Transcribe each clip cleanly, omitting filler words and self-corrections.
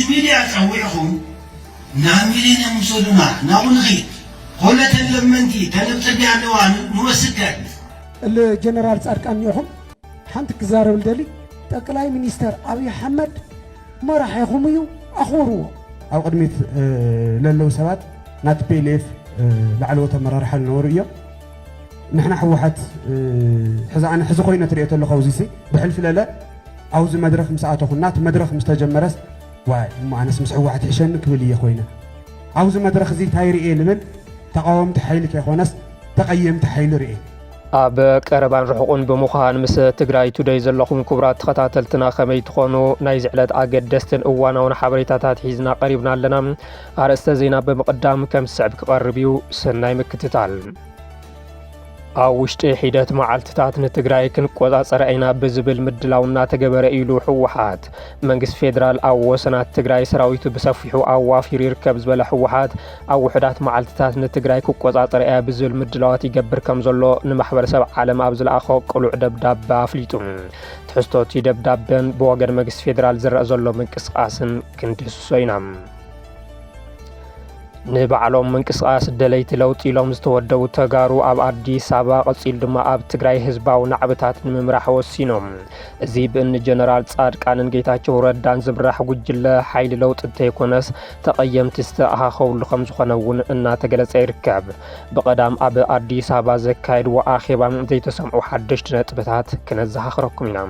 ميديا صويحهم نعملين مسودنا نابنغي قولة لمنتي تنبتر بيعنوان نوسكت الجنرال صادقان يوم حنت كزارو الدلي تقلاي مينستر ابي احمد ما راح يخميو اخورو او قدمت للو سبات نات بيليف لعلو تمرارح النوريه نحن حوحت حزا انا حزا خوينا تريته له خوزيسي بحلف لا اوز مدرخ مساعته خنات مدرخ مستجمرس واي ما انا اسمع حوحت حشن كبل يا خوينا اوز مدرخ زي تايري ايه لبل تقاومت حيلك يا خونس تقيمت حيل رئي ኣብ ቀረባን ርሑቕን ብምዃን ምስ ትግራይ ቱደይ ዘለኹም ክቡራት ተኸታተልትና ከመይ ትኾኑ ናይ ዝዕለት ኣገደስትን እዋናውን ሓበሬታታት ሒዝና ቀሪብና ኣለና ኣርእስተ ዜና ብምቕዳም ከም ዝስዕብ ክቐርብ እዩ ሰናይ ምክትታል ኣብ ውሽጢ ሒደት መዓልትታት ንትግራይ ክንቆፃፀር ኢና ብዝብል ምድላው እናተገበረ ኢሉ ሕወሓት መንግስቲ ፌደራል ኣብ ወሰናት ትግራይ ሰራዊቱ ብሰፊሑ ኣዋፊሩ ይርከብ ዝበለ ሕወሓት ኣብ ውሕዳት መዓልትታት ንትግራይ ክቆፃፀር እያ ብዝብል ምድላዋት ይገብር ከም ዘሎ ንማሕበረሰብ ዓለም ኣብ ዝለኣኾ ቅሉዕ ደብዳቤ ኣፍሊጡ ትሕዝቶ እቲ ደብዳቤን ብወገን መንግስቲ ፌደራል ዝረአ ዘሎ ምንቅስቃስን ክንድህስሶ ኢና ንባዕሎም ምንቅስቃስ ደለይቲ ለውጢ ኢሎም ዝተወደቡ ተጋሩ ኣብ ኣዲስ ኣበባ ቀፂል ድማ ኣብ ትግራይ ህዝባዊ ናዕብታት ንምምራሕ ወሲኖም እዚ ብእኒ ጀነራል ጻድቃንን ጌታቸው ረዳን ዝምራሕ ጉጅለ ሓይሊ ለውጢ እንተይኮነስ ተቐየምቲ ዝተኣኻኸብሉ ከም ዝኾነ እውን እናተገለጸ ይርከብ ብቐዳም ኣብ ኣዲስ ኣበባ ዘካየድዎ ኣኼባ ዘይተሰምዑ ሓደሽቲ ነጥብታት ክነዘኻኽረኩም ኢና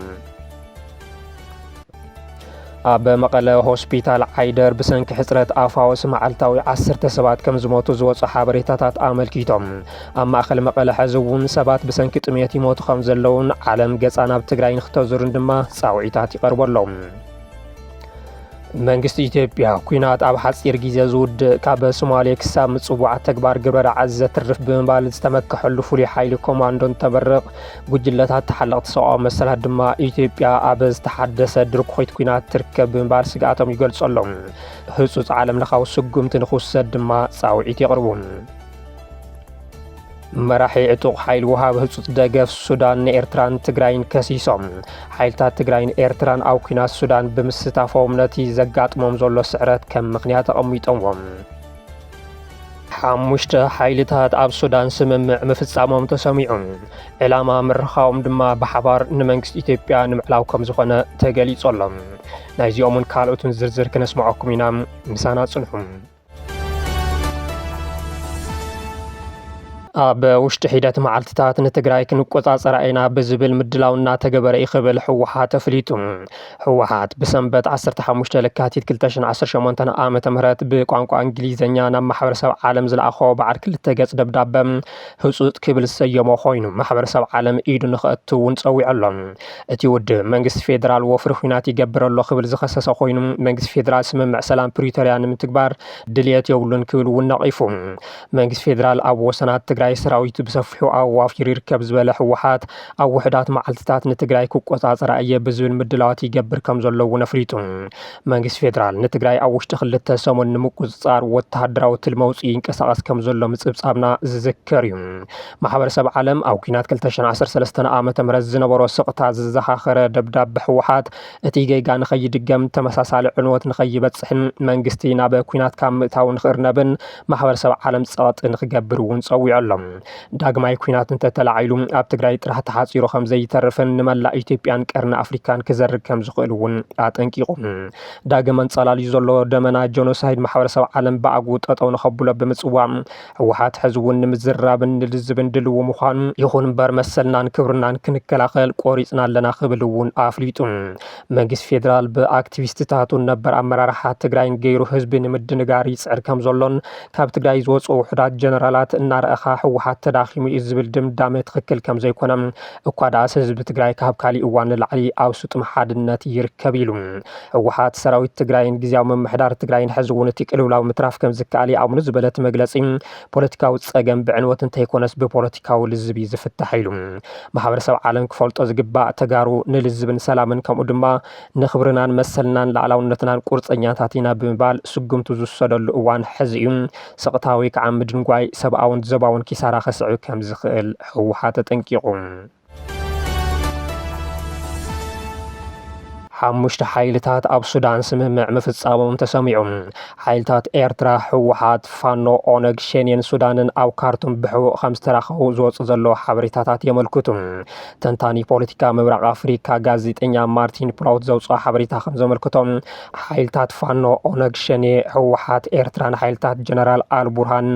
ኣብ መቐለ ሆስፒታል ዓይደር ብሰንኪ ሕፅረት ኣፋወስ መዓልታዊ 10 ሰባት ከም ዝሞቱ ዝወፁ ሓበሬታታት ኣመልኪቶም ኣብ ማእኸል መቐለ ሕዚ እውን ሰባት ብሰንኪ ጥሜት ይሞቱ ከም ዘለውን ዓለም ገጻ ናብ ትግራይ ንኽተዝርን ድማ ጻውዒታት ይቐርበሎም መንግስቲ ኢትዮጵያ ኩናት ኣብ ሓፂር ግዜ ዝውድእ ካብ ሶማሌ ክሳብ ምጽዋዕ ተግባር ግብረ ዓዝ ዘትርፍ ብምባል ዝተመክሐሉ ፍሉይ ሓይሊ ኮማንዶ እንተበርቕ ጉጅለታት ተሓለቕቲ ሰብኣዊ መሰላት ድማ ኢትዮጵያ ኣብ ዝተሓደሰ ድርኩሒት ኩናት ትርከብ ብምባል ስግኣቶም ይገልጹ ኣሎም ህፁፅ ዓለም ለኻዊ ስጉምቲ ንኽውሰድ ድማ ጻውዒት የቕርቡ መራሒ ዕጡቕ ሓይሊ ውሃብ ህፁፅ ደገፍ ሱዳን ንኤርትራን ትግራይን ከሲሶም ሓይልታት ትግራይን ኤርትራን ኣብ ኩናት ሱዳን ብምስታፎም ነቲ ዘጋጥሞም ዘሎ ስዕረት ከም ምኽንያት ተቐሚጦምዎም ሓሙሽተ ሓይልታት ኣብ ሱዳን ስምምዕ ምፍጻሞም ተሰሚዑ ዕላማ ምርኻቦም ድማ ብሓባር ንመንግስቲ ኢትዮጵያ ንምዕላው ከም ዝኾነ ተገሊጹ ኣሎም ናይዚኦምን ካልኦትን ዝርዝር ክነስምዐኩም ኢና ምሳና ጽንሑ ኣብ ውሽጢ ሒደት መዓልትታት ንትግራይ ክንቆፃፀር ኢና ብዝብል ምድላው እናተገበረ ይኽብል ሕወሓት ኣፍሊጡ ሕወሓት ብሰንበት 15 ለካቲት 2018 ዓመተ ምህረት ብቋንቋ እንግሊዝኛ ናብ ማሕበረሰብ ዓለም ዝለኣኾ በዓል ክልተ ገጽ ደብዳቤ ህፁፅ ክብል ዝሰየሞ ኮይኑ ማሕበረሰብ ዓለም ኢዱ ንኽእቱ እውን ፀዊዑ ኣሎ እቲ ውድብ መንግስቲ ፌደራል ወፍሪ ኩናት ይገብር ኣሎ ክብል ዝኸሰሰ ኮይኑ መንግስቲ ፌደራል ስምምዕ ሰላም ፕሪቶርያ ንምትግባር ድልየት የብሉን ክብል እውን ነቒፉ መንግስቲ ፌደራል ኣብ ወሰናት ትግራይ ሰራዊቱ ብሰፊሑ ኣዋፊሩ ይርከብ ዝበለ ሕወሓት ኣብ ውሕዳት መዓልትታት ንትግራይ ክቆፃፀር እየ ብዝብል ምድላዋት ይገብር ከም ዘሎ እውን ኣፍሊጡ መንግስቲ ፌደራል ንትግራይ ኣብ ውሽጢ ክልተ ሰሙን ንምቁፅፃር ወተሃደራዊ ትልሚ መውፅኢ ይንቀሳቐስ ከም ዘሎ ምፅብፃብና ዝዝከር እዩ ማሕበረሰብ ዓለም ኣብ ኩናት 2013 ዓመተ ምህረት ዝነበሮ ስቕታ ዝዘኻኸረ ደብዳቤ ሕወሓት እቲ ጌጋ ንኸይድገም ተመሳሳሊ ዕንወት ንኸይበፅሕን መንግስቲ ናብ ኩናት ካብ ምእታው ንኽእርነብን ማሕበረሰብ ዓለም ፀቕጢ ንኽገብር እውን ፀዊዑ ኣሎ ዳግማይ ኩናት እንተተላዒሉ ኣብ ትግራይ ጥራሕ ተሓፂሩ ከም ዘይተርፍን ንመላእ ኢትዮጵያን ቀርኒ ኣፍሪካን ክዘርግ ከም ዝኽእል እውን ኣጠንቂቑ ዳግም እንጸላልዩ ዘሎ ደመና ጆኖሳይድ ማሕበረሰብ ዓለም ብኣግኡ ጠጠው ንኸብሎ ብምጽዋዕ ሕወሓት ሕዚ እውን ንምዝራብን ንልዝብን ድልው ምዃኑ ይኹን እምበር መሰልናን ክብርናን ክንከላኸል ቆሪፅና ኣለና ክብል እውን ኣፍሊጡ መንግስቲ ፌደራል ብኣክቲቪስትታቱን ነበር ኣመራርሓ ትግራይን ገይሩ ህዝቢ ንምድንጋር ይፅዕር ከም ዘሎን ካብ ትግራይ ዝወፁ ውሕዳት ጀነራላት እናረኣኻ ሕወሓት ተዳኺሙ እዩ ዝብል ድምዳመ ትኽክል ከም ዘይኮነ እኳ ዳኣስ ህዝቢ ትግራይ ካብ ካሊእ እዋን ንላዕሊ ኣብ ስጡም ሓድነት ይርከብ ኢሉ ሕወሓት ሰራዊት ትግራይን ግዝያዊ ምምሕዳር ትግራይን ሕዚ እውን እቲ ቅልውላዊ ምትራፍ ከም ዝከኣል ኣምኑ ዝበለት መግለፂ ፖለቲካዊ ፀገም ብዕንወት እንተይኮነስ ብፖለቲካዊ ልዝቢ ዝፍታሕ ኢሉ ማሕበረሰብ ዓለም ክፈልጦ ዝግባእ ተጋሩ ንልዝብን ሰላምን ከምኡ ድማ ንኽብርናን መሰልናን ላዕላውነትናን ቁርፀኛታት ኢና ብምባል ስጉምቱ ዝወሰደሉ እዋን ሕዚ እዩ ስቕታዊ ከዓ ምድንጓይ ሰብኣውን ዘባውን ኪሳራ ኸስዑ ከም ዝኽእል ሕወሓት ተጠንቂቑ ሓሙሽተ ሓይልታት ኣብ ሱዳን ስምምዕ ምፍጻሞም ተሰሚዑ ሓይልታት ኤርትራ ሕወሓት ፋኖ ኦነግ ሸኔን ሱዳንን ኣብ ካርቱም ብሕቡእ ከም ዝተራኸቡ ዝወፁ ዘለዎ ሓበሬታታት የመልክቱ ተንታኒ ፖለቲካ ምብራቕ ኣፍሪካ ጋዜጠኛ ማርቲን ፕራውት ዘውፅኦ ሓበሬታ ከም ዘመልክቶም ሓይልታት ፋኖ ኦነግ ሸኔ ሕወሓት ኤርትራን ሓይልታት ጀነራል አልቡርሃን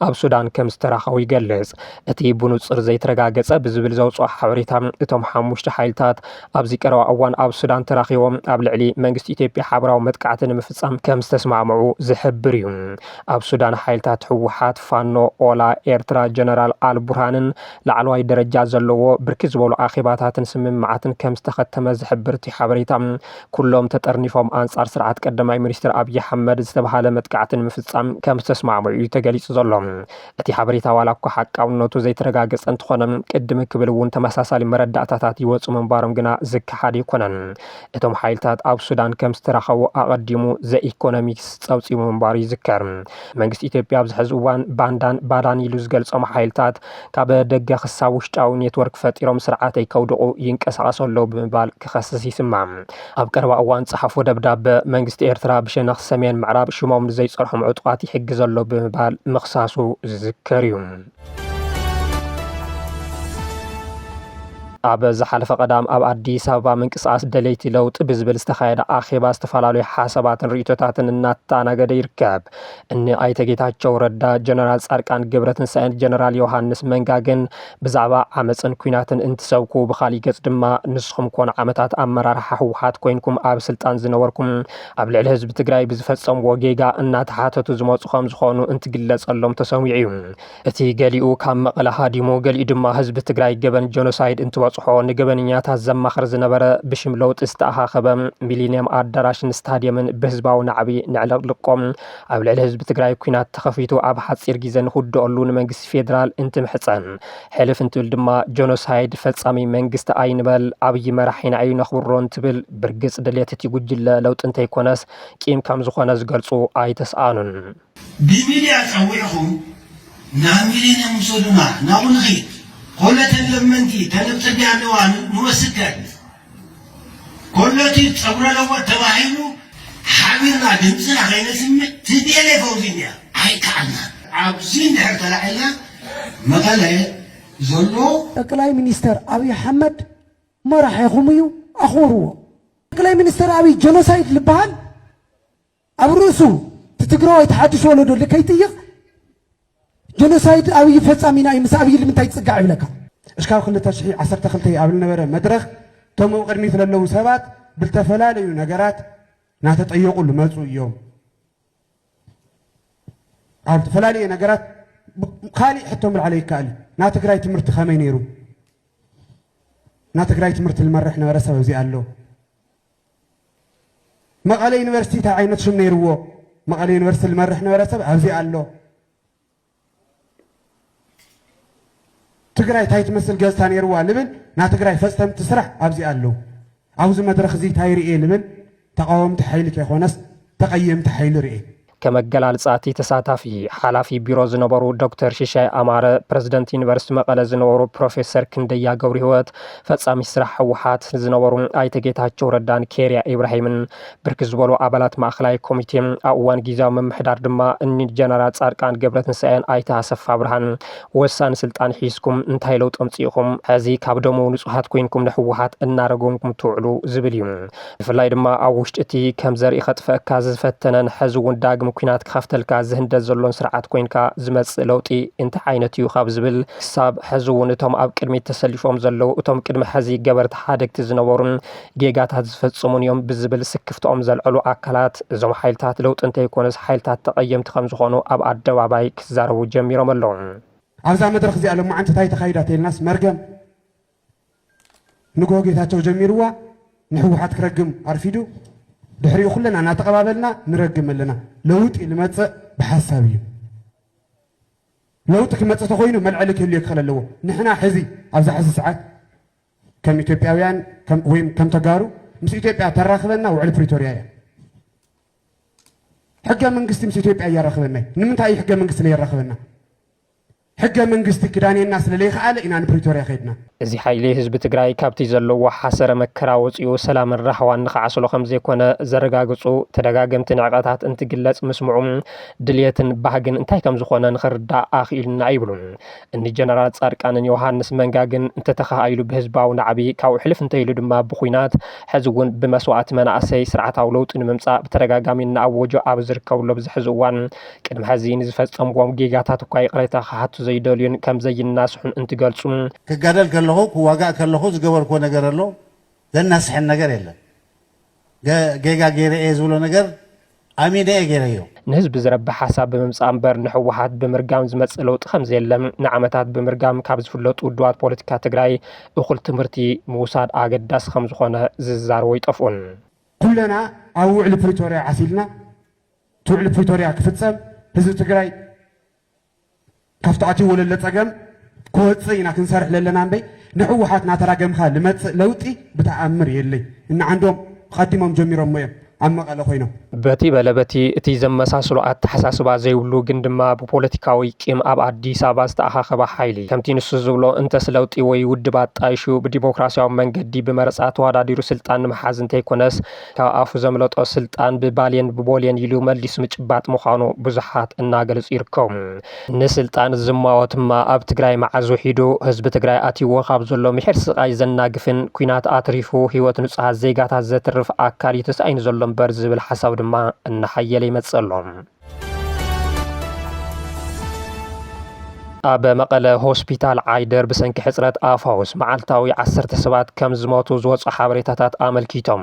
ኣብ ሱዳን ከም ዝተራኸቡ ይገልጽ እቲ ብንጹር ዘይተረጋገጸ ብዝብል ዘውፅኦ ሓበሬታ እቶም ሓሙሽተ ሓይልታት ኣብዚ ቀረባ እዋን ኣብ ሱዳን ተራኺቦም ኣብ ልዕሊ መንግስቲ ኢትዮጵያ ሓበራዊ መጥቃዕቲ ንምፍጻም ከም ዝተስማዕምዑ ዝሕብር እዩ ኣብ ሱዳን ሓይልታት ሕወሓት ፋኖ ኦላ ኤርትራ ጀነራል አልቡርሃንን ላዕለዋይ ደረጃ ዘለዎ ብርኪ ዝበሉ ኣኼባታትን ስምምዓትን ከም ዝተኸተመ ዝሕብር እቲ ሓበሬታ ኩሎም ተጠርኒፎም ኣንጻር ስርዓት ቀዳማይ ሚኒስትር ኣብይ ኣሕመድ ዝተባሃለ መጥቃዕቲ ንምፍጻም ከም ዝተስማዕምዑ እዩ ተገሊጹ ዘሎ እቲ ሓበሬታ ዋላ እኳ ሓቃውነቱ ዘይተረጋገጸ እንትኾነ ቅድሚ ክብል እውን ተመሳሳሊ መረዳእታታት ይወፁ ምንባሮም ግና ዝከሓድ ይኮነን እቶም ሓይልታት ኣብ ሱዳን ከም ዝተራኸቡ ኣቐዲሙ ዘኢኮኖሚክስ ፀውፂሙ ምንባሩ ይዝከር መንግስቲ ኢትዮጵያ ኣብዚ ሕዚ እዋን ባዳን ኢሉ ዝገልጾም ሓይልታት ካብ ደገ ክሳብ ውሽጣዊ ኔትወርክ ፈጢሮም ስርዓተይ ከውድቑ ይንቀሳቐሱ ኣለዉ ብምባል ክኸስስ ይስማዕ ኣብ ቀረባ እዋን ፀሓፎ ደብዳቤ መንግስቲ ኤርትራ ብሸነኽ ሰሜን ምዕራብ ሽሞም ንዘይፀርሖም ዕጡቓት ይሕግዝ ኣሎ ብምባል ምኽሳሱ ዝዝከር እዩ ኣብ ዝሓለፈ ቀዳም ኣብ ኣዲስ ኣበባ ምንቅስቃስ ደለይቲ ለውጢ ብዝብል ዝተኻየደ ኣኼባ ዝተፈላለዩ ሓሳባትን ርእቶታትን እናተኣናገደ ይርከብ እኒ ኣይተ ጌታቸው ረዳ ጀነራል ጻድቃን ገብረትንሳኤን ጀነራል ዮሃንስ መንጋገን ብዛዕባ ዓመፅን ኩናትን እንትሰብኩ ብኻሊእ ገጽ ድማ ንስኹም ኮነ ዓመታት ኣመራርሓ ሕወሓት ኮይንኩም ኣብ ስልጣን ዝነበርኩም ኣብ ልዕሊ ህዝቢ ትግራይ ብዝፈጸምዎ ጌጋ እናተሓተቱ ዝመፁ ከም ዝኾኑ እንትግለጸሎም ተሰሚዑ እዩ እቲ ገሊኡ ካብ መቐለ ሃዲሙ ገሊኡ ድማ ህዝቢ ትግራይ ገበን ጆኖሳይድ እንትወፅሖ ንገበንኛታት ዘማኽር ዝነበረ ብሽም ለውጢ ዝተኣኻኸበ ሚሊኒየም ኣዳራሽን ስታድየምን ብህዝባዊ ናዕቢ ንዕለቕልቆም ኣብ ልዕሊ ህዝቢ ትግራይ ኩናት ተኸፊቱ ኣብ ሓፂር ግዜ ንኽውድቐሉ ንመንግስቲ ፌደራል እንትምሕፀን ሕልፍ እንትብል ድማ ጆኖሳይድ ፈጻሚ መንግስቲ ኣይንበል ኣብይ መራሒና እዩ ነኽብሮ እንትብል ብርግጽ ድሌት እቲ ጉጅለ ለውጢ እንተይኮነስ ቂም ከም ዝኾነ ዝገልጹ ኣይተስኣኑን ብሚድያ ፀዊዕኹም ናብ ሚሊኒየም ውሰዱና ናብኡ ንኸይድ كلتي لمنتي تنبت بيعنوان نوسكت كلتي تصبر لو تباهينو حبيرنا دمسنا غير سمة تبيلي فوزينيا هاي كعنا عبزين حرت لعنا مقالة زلو تقلاي مينستر أبي أحمد ما راح يقوميو أخوروه تقلاي مينستر أبي جنوسايد لبان أبروسو تتقرأ يتحدث ولدو لكي تيغ جنوسايد أبي فتصامينا أي مسا أبي اللي منتاي تصقع بلك إشكال خلي تشحي عصر تخلتي قبل نبرة مدرخ تومو قرمي ثلاثة وسبات بالتفلالي ونقرات ناتطيقوا له مزو يوم عم تفلالي نقرات خالي حتى من عليك قال ناتقراي تمرت خامينيرو ناتقراي تمرت المرح نورسه وزي قالو مقالة يونيفرسيتي تاع عينت شو نيرو مقالة يونيفرسيتي المرح نورسه وزي قالو تقراي تايت مثل جلسان يروى لمن نا تقراي فستم تسرح أبزي قالو عاوز مدرخ زي تايري إيه لمن تقاوم تحيلك يا خونس تقيم تحيل رئي ከመገላልጻቲ ተሳታፊ ሓላፊ ቢሮ ዝነበሩ ዶክተር ሽሻይ ኣማረ ፕሬዝደንት ዩኒቨርሲቲ መቐለ ዝነበሩ ፕሮፌሰር ክንደያ ገብረ ህይወት ፈጻሚ ስራሕ ሕወሓት ዝነበሩ ኣይተ ጌታቸው ረዳን ኬርያ ኢብራሂምን ብርክ ዝበሉ ኣባላት ማእኸላይ ኮሚቴ ኣብ እዋን ጊዜያዊ ምምሕዳር ድማ እኒ ጀነራል ጻድቃን ገብረትንሳኤን ኣይተ ኣሰፋ ብርሃን ወሳኒ ስልጣን ሒዝኩም እንታይ ለውጢ ኣምፂኢኹም ሕዚ ካብ ደሞ ንጹሃት ኮይንኩም ንሕወሓት እናረገምኩም ትውዕሉ ዝብል እዩ ብፍላይ ድማ ኣብ ውሽጢ እቲ ከም ዘርኢ ኸጥፈአካ ዝፈተነን ሕዚ እውን ዳግም ኩናት ካፍተልካ ዝህንደት ዘሎን ስርዓት ኮይንካ ዝመጽእ ለውጢ እንታይ ዓይነት እዩ ካብ ዝብል ክሳብ ሕዚ እውን እቶም ኣብ ቅድሚት ተሰሊፎም ዘለዉ እቶም ቅድሚ ሕዚ ገበርቲ ሓደግቲ ዝነበሩን ጌጋታት ዝፈጽሙን እዮም ብዝብል ስክፍቶኦም ዘልዕሉ ኣካላት እዞም ሓይልታት ለውጢ እንተይኮነስ ሓይልታት ተቐየምቲ ከም ዝኾኑ ኣብ ኣደባባይ ክዛረቡ ጀሚሮም ኣለዉ ኣብዛ መድረክ እዚኣ ሎማዓንቲ እንታይ ተኻይዳ ተይልናስ መርገም ንጎ ጌታቸው ጀሚርዋ ንሕወሓት ክረግም ኣርፊዱ ድሕሪኡ ኩለና እናተቐባበልና ንረግም ኣለና ለውጢ ልመጽእ ብሓሳብ እዩ ለውጢ ክመጽእ ተኾይኑ መልዕሊ ክህልዮ ክኽእል ኣለዎ ንሕና ሕዚ ኣብዛ ሕዚ ሰዓት ከም ኢትዮጵያውያን ወይም ከም ተጋሩ ምስ ኢትዮጵያ ተራኽበና ውዕሊ ፕሪቶርያ እያ ሕገ መንግስቲ ምስ ኢትዮጵያ እያራኽበና ንምንታይ እዩ ሕገ መንግስቲ ለይራኽበና ሕገ መንግስቲ ክዳንየና ስለለይኸኣለ ኢና ንፕሪቶርያ ኸይድና እዚ ሓይሊ ህዝቢ ትግራይ ካብቲ ዘለዎ ሓሰረ መከራ ወፂኡ ሰላምን ራህዋን ንኸዓስሎ ከም ዘይኮነ ዘረጋግፁ ተደጋገምቲ ንዕቐታት እንትግለጽ ምስምዑ ድልየትን ባህግን እንታይ ከም ዝኾነ ንኽርዳእ ኣኽኢልና ይብሉን እኒ ጀነራል ጻድቃንን ዮሃንስ መንጋግን እንተተኻኢሉ ብህዝባዊ ናዕቢ ካብኡ ሕልፍ እንተኢሉ ድማ ብኹናት ሕዚ እውን ብመስዋዕቲ መናእሰይ ስርዓታዊ ለውጢ ንምምጻእ ብተደጋጋሚ እናኣወጆ ኣብ ዝርከብሎ ብዝሕዚ እዋን ቅድሚ ሕዚ ንዝፈጸምዎም ጌጋታት እኳ ይቕሬታ ክሓቱ ዘይደልዩን ከም ዘይናስሑን እንትገልጹ ክጋደል ከለኹ ክዋጋእ ከለኹ ዝገበርኮ ነገር ኣሎ ዘናስሕን ነገር የለን ጌጋ ገይረ እየ ዝብሎ ነገር ኣሚነ እየ ገይረዮ ንህዝቢ ዝረብሕ ሓሳብ ብምምጻእ እምበር ንሕወሓት ብምርጋም ዝመጽእ ለውጢ ከምዘየለን ንዓመታት ብምርጋም ካብ ዝፍለጡ ውድባት ፖለቲካ ትግራይ እኹል ትምህርቲ ምውሳድ ኣገዳሲ ከም ዝኾነ ዝዛረቡ ይጠፍኡን ኩለና ኣብ ውዕሊ ፕሪቶርያ ዓሲልና ትውዕሊ ፕሪቶርያ ክፍጸም ህዝቢ ትግራይ ካብቲ ኣትይዎ ለለ ፀገም ክወፅእ ኢና ክንሰርሕ ለለና እምበይ ንሕወሓት ናተራገምካ ልመፅእ ለውጢ ብተኣምር የለይ እነዓንዶም ቀዲሞም ጀሚሮም እዮም ኣብ መቐለ ኮይኖም በቲ በለበቲ እቲ ዘመሳስሉ ኣተሓሳስባ ዘይብሉ ግን ድማ ብፖለቲካዊ ቂም ኣብ ኣዲስ ኣበባ ዝተኣኻኸበ ሓይሊ ከምቲ ንሱ ዝብሎ እንተስ ለውጢ ወይ ውድብ ኣጣይሹ ብዲሞክራሲያዊ መንገዲ ብመረፃ ተወዳዲሩ ስልጣን ንምሓዝ እንተይኮነስ ካብ ኣፉ ዘምለጦ ስልጣን ብባልየን ብቦልየን ኢሉ መሊሱ ምጭባጥ ምዃኑ ብዙሓት እናገለጹ ይርከቡ ንስልጣን ዝማወት ድማ ኣብ ትግራይ መዓዝ ውሒዱ ህዝቢ ትግራይ ኣትይዎ ካብ ዘሎ ምሕር ስቃይ ዘናግፍን ኩናት ኣትሪፉ ህይወት ንጹሃት ዜጋታት ዘትርፍ ኣካል ይተስኣይኑ ዘሎ እምበር ዝብል ሓሳብ ድማ እናሓየለ ይመጽእ ኣሎ ኣብ መቐለ ሆስፒታል ዓይደር ብሰንኪ ሕፅረት ኣፋውስ መዓልታዊ 10 ሰባት ከም ዝሞቱ ዝወፁ ሓበሬታታት ኣመልኪቶም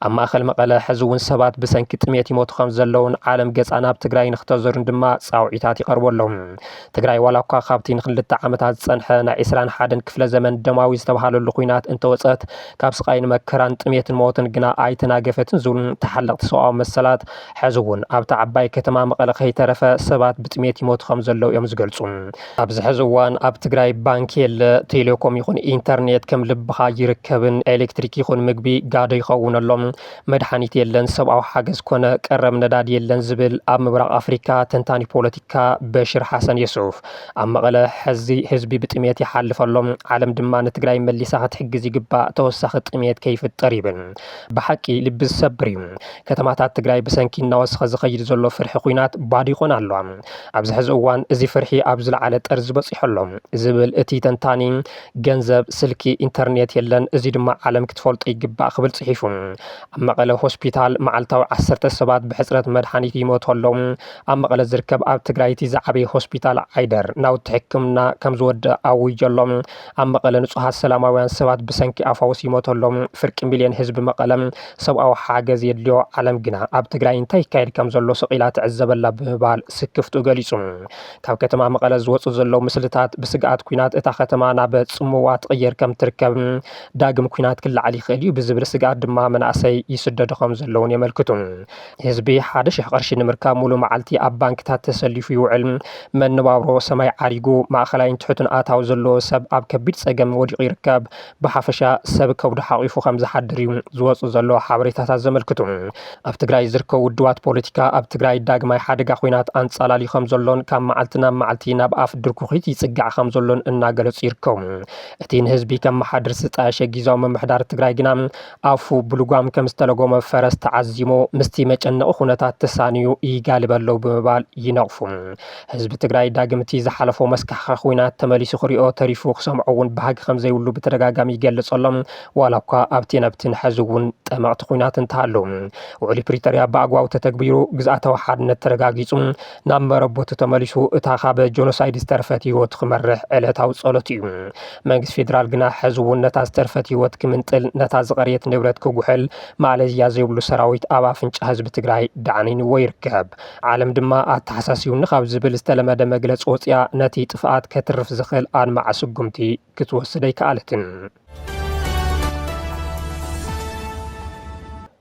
ኣብ ማእኸል መቐለ ሕዚ እውን ሰባት ብሰንኪ ጥሜት ይሞቱ ከም ዘለውን ዓለም ገጻ ናብ ትግራይ ንኽተዘሩን ድማ ጻውዒታት ይቐርበሎም ትግራይ ዋላ እኳ ካብቲ ንክልተ ዓመታት ዝጸንሐ ናይ 21 ክፍለ ዘመን ደማዊ ዝተባሃለሉ ኩናት እንተወፀት ካብ ስቃይን መከራን ጥሜትን ሞትን ግና ኣይተናገፈትን ዝብሉን ተሓለቕቲ ሰብኣዊ መሰላት ሕዚ እውን ኣብቲ ዓባይ ከተማ መቐለ ከይተረፈ ሰባት ብጥሜት ይሞቱ ከም ዘለው እዮም ዝገልጹ ኣብዚ ሕዚ እዋን ኣብ ትግራይ ባንኪ የለ ቴሌኮም ይኹን ኢንተርኔት ከም ልብኻ ይርከብን ኤሌክትሪክ ይኹን ምግቢ ጋዶ ይኸውነሎም መድሓኒት የለን ሰብኣዊ ሓገዝ ኮነ ቀረብ ነዳዲ የለን ዝብል ኣብ ምብራቕ ኣፍሪካ ተንታኒ ፖለቲካ በሽር ሓሰን የሱፍ ኣብ መቐለ ሕዚ ህዝቢ ብጥሜት ይሓልፈሎም ዓለም ድማ ንትግራይ መሊሳ ክትሕግዝ ይግባእ ተወሳኺ ጥሜት ከይፍጠር ይብል ብሓቂ ልቢ ዝሰብር እዩ ከተማታት ትግራይ ብሰንኪ እናወስኸ ዝኸይድ ዘሎ ፍርሒ ኩናት ባዶ ይኾን ኣሎ ኣብዚ ሕዚ እዋን እዚ ፍርሒ ኣብ ዝለዓለ ጠርዝ በፂሖሎም ዝብል እቲ ተንታኒ ገንዘብ ስልኪ ኢንተርኔት የለን እዚ ድማ ዓለም ክትፈልጦ ይግባእ ክብል ጽሒፉ ኣብ መቐለ ሆስፒታል መዓልታዊ 10 ሰባት ብሕፅረት መድሓኒት ይሞተሎም ኣብ መቐለ ዝርከብ ኣብ ትግራይ እቲ ዝዓበየ ሆስፒታል ዓይደር ናውቲ ሕክምና ከም ዝወድእ ኣውጀሎም ኣብ መቐለ ንጹሃት ሰላማውያን ሰባት ብሰንኪ ኣፋውስ ይሞተሎም ፍርቂ ሚልዮን ህዝቢ መቐለ ሰብኣዊ ሓገዝ የድልዮ ዓለም ግና ኣብ ትግራይ እንታይ ይካየድ ከም ዘሎ ሰቂላ ትዕዘበላ ብምባል ስክፍቱ ገሊጹ ካብ ከተማ መቐለ ዝወፁ ዘለው ምስልታት ብስግኣት ኩናት እታ ከተማ ናብ ጽምዋ ትቕየር ከም ትርከብ ዳግም ኩናት ክለዓል ይኽእል እዩ ብዝብል ስግኣት ድማ መናእሰይ ይስደዱ ከም ዘለውን የመልክቱ ህዝቢ 1,000 ቅርሺ ንምርካብ ሙሉእ መዓልቲ ኣብ ባንክታት ተሰሊፉ ይውዕል መነባብሮ ሰማይ ዓሪጉ ማእኸላይን ትሑትን ኣታዊ ዘለዎ ሰብ ኣብ ከቢድ ፀገም ወዲቑ ይርከብ ብሓፈሻ ሰብ ከብዱ ሓቂፉ ከም ዝሓድር እዩ ዝወፁ ዘሎ ሓበሬታታት ዘመልክቱ ኣብ ትግራይ ዝርከቡ ውድባት ፖለቲካ ኣብ ትግራይ ዳግማይ ሓደጋ ኩናት ኣንጻላልዩ ከም ዘሎን ካብ መዓልቲ ናብ መዓልቲ ናብ ኣፍ ድርኩኺት ይጽጋዕ ከም ዘሎን እናገለጹ ይርከቡ እቲ ንህዝቢ ከም መሓድር ዝጣየሸ ጊዜያዊ ምምሕዳር ትግራይ ግና ኣፉ ብልጓም ከም ዝተለጎመ ፈረስ ተዓዚሙ ምስቲ መጨነቒ ኩነታት ተሳንዩ ይጋልበለው ብምባል ይነቕፉ ህዝቢ ትግራይ ዳግም እቲ ዝሓለፎ መስካሕካ ኩናት ተመሊሱ ክሪኦ ተሪፉ ክሰምዖ እውን ባህጊ ከም ዘይብሉ ብተደጋጋሚ ይገልጸሎም ዋላ እኳ ኣብቲ ነብትን ሕዚ እውን ጠመቕቲ ኩናት እንተሃለዉ ውዕሊ ፕሪቶርያ ብኣግባቡ ተተግቢሩ ግዝኣታዊ ሓድነት ተረጋጊጹ ናብ መረቦቱ ተመሊሱ እታ ካብ ጆኖሳይድ ዝተረፈት ህይወት ክመርሕ ዕለታዊ ጸሎት እዩ መንግስቲ ፌደራል ግና ሕዚ እውን ነታ ዝተረፈት ህይወት ክምንጥል ነታ ዝቐርየት ንብረት ክጉሕል ማለዝያ ዘይብሉ ሰራዊት ኣብ ኣፍንጫ ህዝቢ ትግራይ ዳዕኒንዎ ይርከብ ዓለም ድማ ኣተሓሳሲቡኒ ካብ ዝብል ዝተለመደ መግለፂ ወፅያ ነቲ ጥፍኣት ከትርፍ ዝኽእል ኣድማዕ ስጉምቲ ክትወስድ ኣይከኣለትን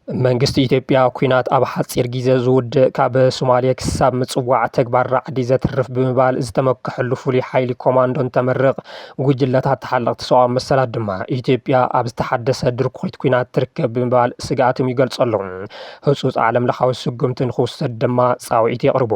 መንግስቲ ኢትዮጵያ ኩናት ኣብ ሓፂር ግዜ ዝውድእ ካብ ሶማሌ ክሳብ ምጽዋዕ ተግባር ራዕዲ ዘትርፍ ብምባል ዝተመክሐሉ ፍሉይ ሓይሊ ኮማንዶ እንተመርቕ ጉጅለታት ተሓለቕቲ ሰብኣዊ መሰላት ድማ ኢትዮጵያ ኣብ ዝተሓደሰ ድርኮት ኩናት ትርከብ ብምባል ስጋኣቶም ይገልጹ ኣለዉ። ህጹጽ ዓለም ለኻዊ ስጉምቲ ንኽውሰድ ድማ ጻውዒት የቕርቡ።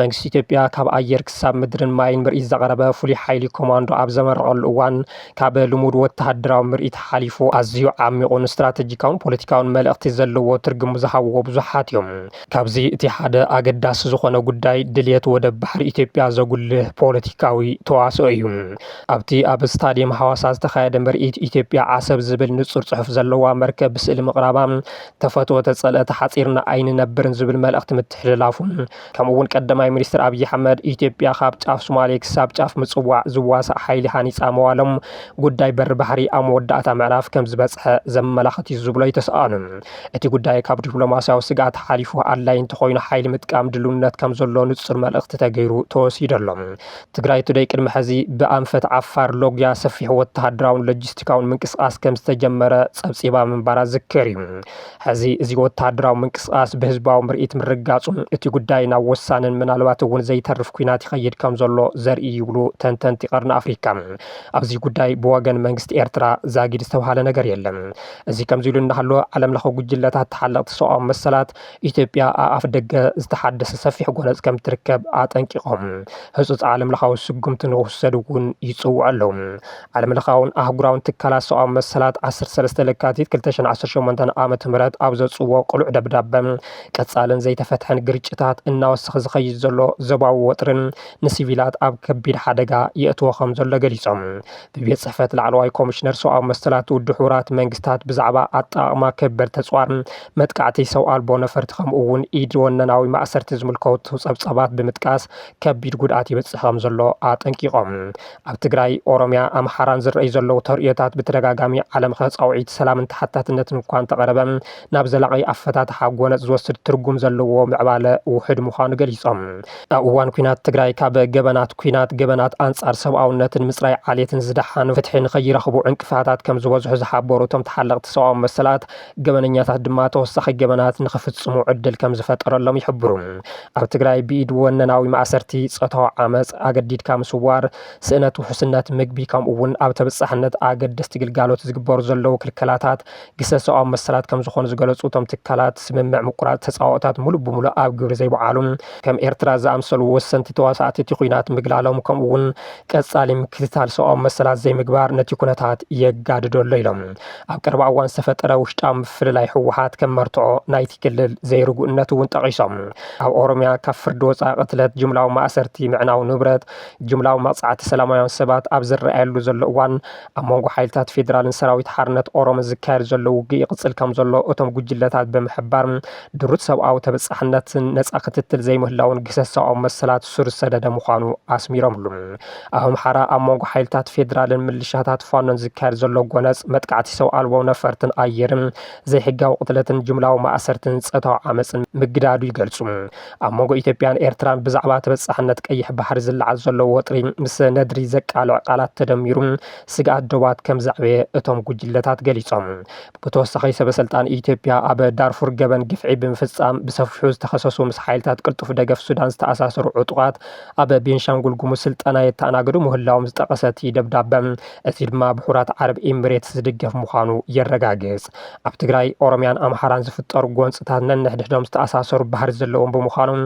መንግስቲ ኢትዮጵያ ካብ ኣየር ክሳብ ምድርን ማይን ምርኢት ዘቕረበ ፍሉይ ሓይሊ ኮማንዶ ኣብ ዘመረቐሉ እዋን ካብ ልሙድ ወተሃደራዊ ምርኢት ሓሊፉ ኣዝዩ ዓሚቑን ስትራቴጂካውን ፖለቲካውን መልእኽቲ ዘለዎ ትርጉም ዝሃብዎ ብዙሓት እዮም። ካብዚ እቲ ሓደ ኣገዳሲ ዝኾነ ጉዳይ ድልየት ወደብ ባሕሪ ኢትዮጵያ ዘጉልህ ፖለቲካዊ ተዋስኦ እዩ። ኣብቲ ኣብ ስታድየም ሓዋሳ ዝተኻየደ ምርኢት ኢትዮጵያ ዓሰብ ዝብል ንጹር ጽሑፍ ዘለዋ መርከብ ብስእሊ ምቕራባ ተፈትወተ ጸልአተ ሓፂርና ኣይንነብርን ዝብል መልእኽቲ ምትሕልላፉ ከምኡውን ቀዳማይ ሚኒስትር ኣብይ ኣሕመድ ኢትዮጵያ ካብ ጫፍ ሶማሌ ክሳብ ጫፍ ምጽዋዕ ዝዋሳእ ሓይሊ ሃኒፃ መዋሎም ጉዳይ በሪ ባሕሪ ኣብ መወዳእታ ምዕራፍ ከም ዝበጽሐ ዘመላኽት እዩ ዝብሎ ይተሰኣኑ። እቲ ጉዳይ ካብ ዲፕሎማስያዊ ስጋኣት ሓሊፉ ኣድላይ እንተኾይኑ ሓይሊ ምጥቃም ድልውነት ከም ዘሎ ንጹር መልእኽቲ ተገይሩ ተወሲዱ ኣሎ። ትግራይ ቱደይ ቅድሚ ሕዚ ብኣንፈት ዓፋር ሎግያ ሰፊሕ ወተሃደራውን ሎጂስቲካውን ምንቅስቓስ ከም ዝተጀመረ ጸብጺባ ምንባራ ዝከር እዩ። ሕዚ እዚ ወተሃደራዊ ምንቅስቓስ ብህዝባዊ ምርኢት ምርጋጹ እቲ ጉዳይ ናብ ወሳንን ምናልባት እውን ዘይተርፍ ኩናት ይኸይድ ከም ዘሎ ዘርኢ ይብሉ ተንተንቲ ቀርኒ ኣፍሪካ። ኣብዚ ጉዳይ ብወገን መንግስቲ ኤርትራ ዛጊድ ዝተባሃለ ነገር የለን። እዚ ከምዚ ኢሉ እናሃሎ ዓለም ለኸ ጉጅለታት ተሓለቕቲ ሰብኣዊ መሰላት ኢትዮጵያ ኣብ ኣፍ ደገ ዝተሓደሰ ሰፊሕ ጎነፅ ከም ትርከብ ኣጠንቂቖም ህጹጽ ዓለም ለኻዊ ስጉምቲ ንኽውሰድ እውን ይጽውዑ ኣለዉ። ዓለም ለኻውን ኣህጉራውን ትካላት ሰብኣዊ መሰላት 13 ለካቲት 2018 ዓመተ ምህረት ኣብ ዘጽውዎ ቅሉዕ ደብዳበ ቀጻልን ዘይተፈትሐን ግርጭታት እናወሰኸ ዝኸይድ ዘሎ ዘባዊ ወጥርን ንሲቪላት ኣብ ከቢድ ሓደጋ የእትዎ ከም ዘሎ ገሊፆም ብቤት ጽሕፈት ላዕለዋይ ኮሚሽነር ሰብኣዊ መሰላት ውድብ ሕቡራት መንግስታት ብዛዕባ ኣጠቓቕማ ከበድ ተጽዋር መጥቃዕቲ ሰብ ኣልቦ ነፈርቲ ከምኡ እውን ኢድ ወነናዊ ማእሰርቲ ዝምልከቱ ጸብጸባት ብምጥቃስ ከቢድ ጉድኣት ይበጽሕ ከም ዘሎ ኣጠንቂቖም ኣብ ትግራይ ኦሮምያ ኣምሓራን ዝረአዩ ዘለዉ ተርእዮታት ብተደጋጋሚ ዓለም ኸፃውዒት ሰላምን ተሓታትነትን እኳ እንተቐረበ ናብ ዘላቒ ኣፈታትሓ ጎነፅ ዝወስድ ትርጉም ዘለዎ ምዕባለ ውሕድ ምዃኑ ገሊፆም ኣብ እዋን ኩናት ትግራይ ካብ ገበናት ኩናት ገበናት ኣንጻር ሰብኣውነትን ምጽራይ ዓልየትን ዝደሓኑ ፍትሒ ንኸይረኽቡ ዕንቅፋታት ከም ዝበዝሑ ዝሓበሩ እቶም ተሓለቕቲ ሰብኣዊ መሰላት ገበነኛታት ድማ ተወሳኺ ገበናት ንኽፍጽሙ ዕድል ከም ዝፈጠረሎም ይሕብሩ። ኣብ ትግራይ ብኢድ ወነናዊ ማእሰርቲ ጾታዊ ዓመፅ ኣገዲድካ ምስዋር ስእነት ውሕስነት ምግቢ ከምኡ እውን ኣብ ተበጻሕነት ኣገደስቲ ግልጋሎት ዝግበሩ ዘለዉ ክልከላታት ግሰ ሰብኣዊ መሰላት ከም ዝኾኑ ዝገለጹ እቶም ትካላት ስምምዕ ምቁራጽ ተጻዋኦታት ሙሉእ ብምሉእ ኣብ ግብሪ ዘይበዓሉ ከም ኤርትራ ዝኣምሰሉ ወሰንቲ ተዋሳእቲ እቲ ኩናት ምግላሎም ከምኡ እውን ቀጻሊ ምክትታል ሰብኣዊ መሰላት ዘይምግባር ነቲ ኩነታት የጋድደሎ ኢሎም ኣብ ቀረባ እዋን ዝተፈጠረ ውሽጣዊ ምፍልላይ ሕወሓት ከም መርትዖ ናይቲ ክልል ዘይርጉእነት እውን ጠቒሶም ኣብ ኦሮምያ ካብ ፍርዲ ወፃኢ ቅትለት ጅምላዊ ማእሰርቲ ምዕናው ንብረት ጅምላዊ መቕጻዕቲ ሰላማውያን ሰባት ኣብ ዝረኣየሉ ዘሎ እዋን ኣብ መንጎ ሓይልታት ፌደራልን ሰራዊት ሓርነት ኦሮሞ ዝካየድ ዘሎ ውግእ ይቕጽል ከም ዘሎ እቶም ጉጅለታት ብምሕባር ድሩት ሰብኣዊ ተበጻሕነትን ነጻ ክትትል ዘይምህላውን ግሰት ሰብኣዊ መሰላት ሱር ሰደደ ምዃኑ ኣስሚሮምሉ ኣብ ኣምሓራ ኣብ መንጎ ሓይልታት ፌደራልን ምልሻታት ፋኖን ዝካየድ ዘሎ ጎነፅ መጥቃዕቲ ሰብ ኣልቦ ነፈርትን ኣየርን ዘይሕጋዊ ቅትለትን ጅምላዊ ማእሰርትን ጸታዊ ዓመፅን ምግዳዱ ይገልጹ። ኣብ መንጎ ኢትዮጵያን ኤርትራን ብዛዕባ ተበጻሕነት ቀይሕ ባሕሪ ዝለዓል ዘሎ ወጥሪ ምስ ነድሪ ዘቃልዕ ቃላት ተደሚሩ ስጋኣት ዶባት ከም ዘዕበየ እቶም ጉጅለታት ገሊፆም ብተወሳኺ ሰበስልጣን ኢትዮጵያ ኣብ ዳርፉር ገበን ግፍዒ ብምፍጻም ብሰፊሑ ዝተኸሰሱ ምስ ሓይልታት ቅልጡፍ ደገፍ ሱዳን ዝተኣሳሰሩ ዕጡቓት ኣብ ቤንሻንጉል ጉሙዝ ስልጠና የተኣናገዱ ምህላዎም ዝጠቐሰቲ ደብዳበ እቲ ድማ ብሕቡራት ዓረብ ኤሚሬትስ ዝድገፍ ምዃኑ የረጋግጽ። ኣብ ትግራይ ኦሮምያን ኣምሓራን ዝፍጠሩ ጎንፅታት ነንሕድሕዶም ዝተኣሳሰሩ ባህሪ ዘለዎም ብምዃኖም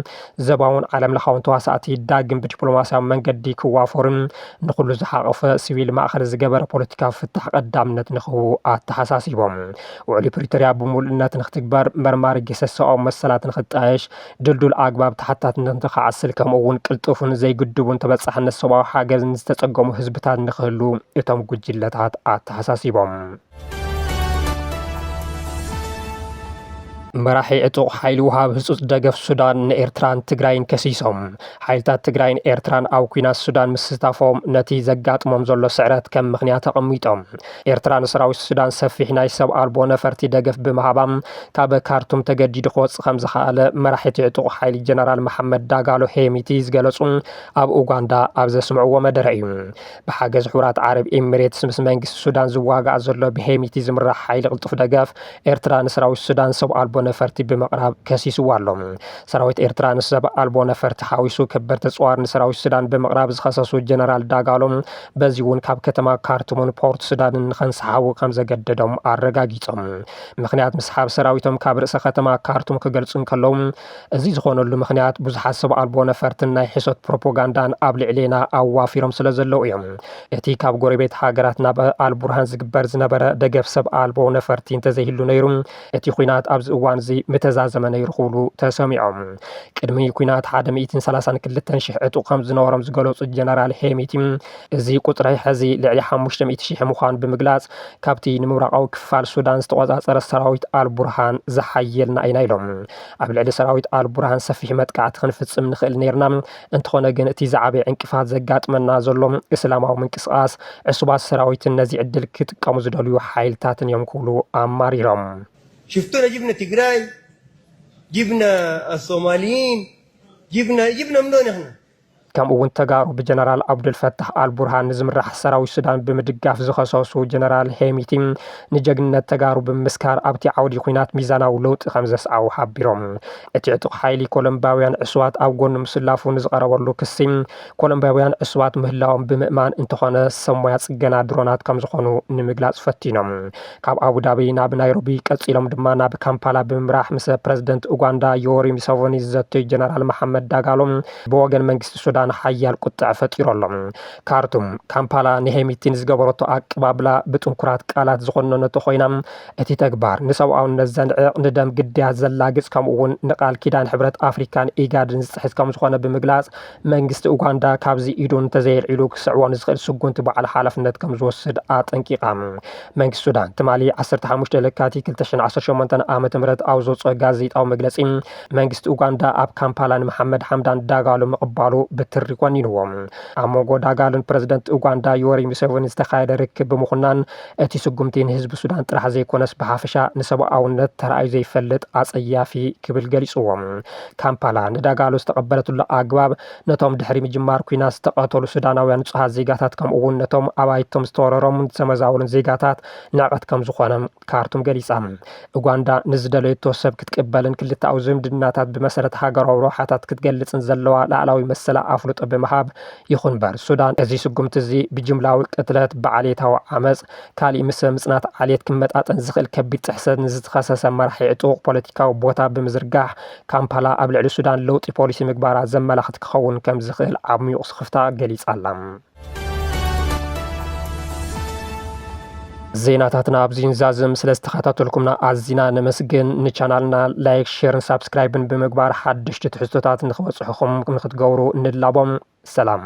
ዘባውን ዓለም ለኻውን ተዋሳእቲ ዳግም ብዲፕሎማስያዊ መንገዲ ክዋፈሩን ንኹሉ ዝሓቐፈ ሲቪል ማእኸል ዝገበረ ፖለቲካዊ ፍታሕ ቀዳምነት ንኽህቡ ኣተሓሳሲቦም ውዕሊ ፕሪቶርያ ብምሉእነት ንኽትግበር መርማሪ ገሰት ሰብኣዊ መሰላት ንኽጣየሽ ድልዱል ኣግባብ ተሓታትነት ንኽዓስል ከምኡ እውን ቅልጡፍን ዘይግድቡን ተበጻሕነት ሰብኣዊ ሓገዝን ዝተጸገሙ ህዝብታት ንኽህሉ እቶም ጉጅለታት ኣተሓሳሲቦም መራሒ ዕጡቕ ሓይሊ ውሃብ ህፁፅ ደገፍ ሱዳን ንኤርትራን ትግራይን ከሲሶም ሓይልታት ትግራይን ኤርትራን ኣብ ኩናት ሱዳን ምስታፎም ነቲ ዘጋጥሞም ዘሎ ስዕረት ከም ምክንያት ተቐሚጦም ኤርትራ ንሰራዊት ሱዳን ሰፊሕ ናይ ሰብ ኣልቦ ነፈርቲ ደገፍ ብምሃባም ካብ ካርቱም ተገዲዱ ክወፅእ ከም ዝኸኣለ መራሒቲ ዕጡቕ ሓይሊ ጀነራል መሓመድ ዳጋሎ ሄሚቲ ዝገለጹ ኣብ ኡጋንዳ ኣብ ዘስምዕዎ መደረ እዩ ብሓገዝ ሕቡራት ዓረብ ኤሚሬትስ ምስ መንግስቲ ሱዳን ዝዋጋእ ዘሎ ብሄሚቲ ዝምራሕ ሓይሊ ቅልጡፍ ደገፍ ኤርትራ ንሰራዊት ሱዳን ሰብ ኣልቦ ነፈርቲ ብምቕራብ ከሲስዋ ኣሎ ሰራዊት ኤርትራ ንሰብ ኣልቦ ነፈርቲ ሓዊሱ ከበርተ ጽዋር ንሰራዊት ሱዳን ብምቕራብ ዝኸሰሱ ጀነራል ዳጋሎም በዚ እውን ካብ ከተማ ካርቱምን ፖርት ሱዳንን ንኸንሰሓቡ ከም ዘገደዶም ኣረጋጊጾም ምክንያት ምስሓብ ሰራዊቶም ካብ ርእሰ ከተማ ካርቱም ክገልጹ ከለዉ እዚ ዝኾነሉ ምክንያት ብዙሓት ሰብ ኣልቦ ነፈርትን ናይ ሕሶት ፕሮፓጋንዳን ኣብ ልዕሌና ኣዋፊሮም ስለ ዘለዉ እዮም እቲ ካብ ጎረቤት ሃገራት ናብ ኣልቡርሃን ዝግበር ዝነበረ ደገፍ ሰብ ኣልቦ ነፈርቲ እንተዘይህሉ ነይሩ እቲ ኩናት ኣብዚ እዋን እዚ ምተዛዘመ ነይሩ ክብሉ ተሰሚዖም ቅድሚ ኩናት 132,000 ዕጡቕ ከም ዝነበሮም ዝገለጹ ጀነራል ሄሚቲ እዚ ቁጥሪ ሕዚ ልዕሊ 500,000 ምዃኑ ብምግላጽ ካብቲ ንምብራቃዊ ክፋል ሱዳን ዝተቆጻጸረ ሰራዊት ኣልቡርሃን ዝሓየልና ኢና ኢሎም ኣብ ልዕሊ ሰራዊት ኣልቡርሃን ሰፊሕ መጥቃዕቲ ክንፍጽም ንኽእል ነርና እንተኾነ ግን እቲ ዝዓበየ ዕንቅፋት ዘጋጥመና ዘሎ እስላማዊ ምንቅስቓስ ዕሱባት ሰራዊትን ነዚ ዕድል ክጥቀሙ ዝደልዩ ሓይልታትን እዮም ክብሉ ኣማሪሮም شفتونا جبنا تجراي جبنا الصوماليين جبنا من دون احنا ከምኡ እውን ተጋሩ ብጀነራል አብዱልፈታህ አልቡርሃን ንዝምራሕ ሰራዊት ሱዳን ብምድጋፍ ዝኸሰሱ ጀነራል ሄሚቲ ንጀግንነት ተጋሩ ብምስካር ኣብቲ ዓውዲ ኩናት ሚዛናዊ ለውጢ ከም ዘስዓቡ ሓቢሮም እቲ ዕጡቕ ሓይሊ ኮሎምባውያን ዕስዋት ኣብ ጎኑ ምስላፉ ንዝቐረበሉ ክሲ ኮሎምባውያን ዕስዋት ምህላዎም ብምእማን እንተኾነ ሰሞያ ጽገና ድሮናት ከም ዝኾኑ ንምግላጽ ፈቲኖም ካብ አቡዳቢ ናብ ናይሮቢ ቀፂሎም ድማ ናብ ካምፓላ ብምምራሕ ምስ ፕሬዝደንት ኡጋንዳ ዮዌሪ ሙሴቬኒ ዘተዩ ጀነራል መሐመድ ዳጋሎም ብወገን መንግስቲ ሱዳን ሓያል ቁጥዕ ፈጢሮሎም ካርቱም ካምፓላ ንሄሚቲን ዝገበረቶ ኣቀባብላ ብጥንኩራት ቃላት ዝኾነነቶ ኮይና እቲ ተግባር ንሰብኣውነት ዘንዕቕ ንደም ግድያት ዘላግጽ ከምኡ እውን ንቃል ኪዳን ሕብረት ኣፍሪካን ኢጋድን ዝፅሕዝ ከም ዝኾነ ብምግላጽ መንግስቲ ኡጋንዳ ካብዚ ኢዱን ተዘይልዒሉ ክስዕቦን ዝኽእል ስጉምቲ በዓል ሓላፍነት ከም ዝወስድ ኣጠንቂቓ መንግስቲ ሱዳን ትማሊ 15 ለካቲት 2018 ዓመተ ምህረት ኣብ ዘውፅኦ ጋዜጣዊ መግለጺ መንግስቲ ኡጋንዳ ኣብ ካምፓላ ንመሐመድ ሓምዳን ዳጋሎ ምቕባሉ ብትሪ ኮኒንዎም ኣብ ሞንጎ ዳጋሎን ፕሬዝደንት ኡጋንዳ ዮዌሪ ሙሴቬኒ ዝተኻየደ ርክብ ብምኹናን እቲ ስጉምቲ ንህዝቢ ሱዳን ጥራሕ ዘይኮነስ ብሓፈሻ ንሰብኣውነት ተራእዩ ዘይፈልጥ ኣጸያፊ ክብል ገሊጽዎም ካምፓላ ንዳጋሎ ዝተቐበለትሉ ኣግባብ ነቶም ድሕሪ ምጅማር ኩናት ዝተቐተሉ ሱዳናውያን ንጹሃት ዜጋታት ከምኡ እውን ነቶም ኣባይቶም ዝተወረሮምን ዝተመዛበሉን ዜጋታት ንዕቐት ከም ዝኾነ ካርቱም ገሊጻ ኡጋንዳ ንዝደለየቶ ሰብ ክትቅበልን ክልተ ኣብ ዝምድናታት ብመሰረት ሃገራዊ ረብሓታት ክትገልጽን ዘለዋ ላዕላዊ መሰላ ኣፍልጦ ብምሃብ ይኹን በር ሱዳን እዚ ስጉምቲ እዚ ብጅምላዊ ቅትለት ብዓሌታዊ ዓመፅ ካሊእ ምስ ምጽናት ዓሌት ክመጣጠን ዝኽእል ከቢድ ጥሕሰት ንዝተኸሰሰ መራሒ ዕጡቕ ፖለቲካዊ ቦታ ብምዝርጋሕ ካምፓላ ኣብ ልዕሊ ሱዳን ለውጢ ፖሊሲ ምግባራ ዘመላኽት ክኸውን ከም ዝኽእል ዓሚቝ ስኽፍታ ገሊጻላ ዜናታትና ኣብዚ ንዛዝም ስለ ዝተኸታተልኩምና ኣዝና ነመስግን ንቻናልና ላይክ ሼርን ሳብስክራይብን ብምግባር ሓድሽቲ ትሕዝቶታት ንኽበጽሑኹም ንኽትገብሩ ንድላቦም ሰላም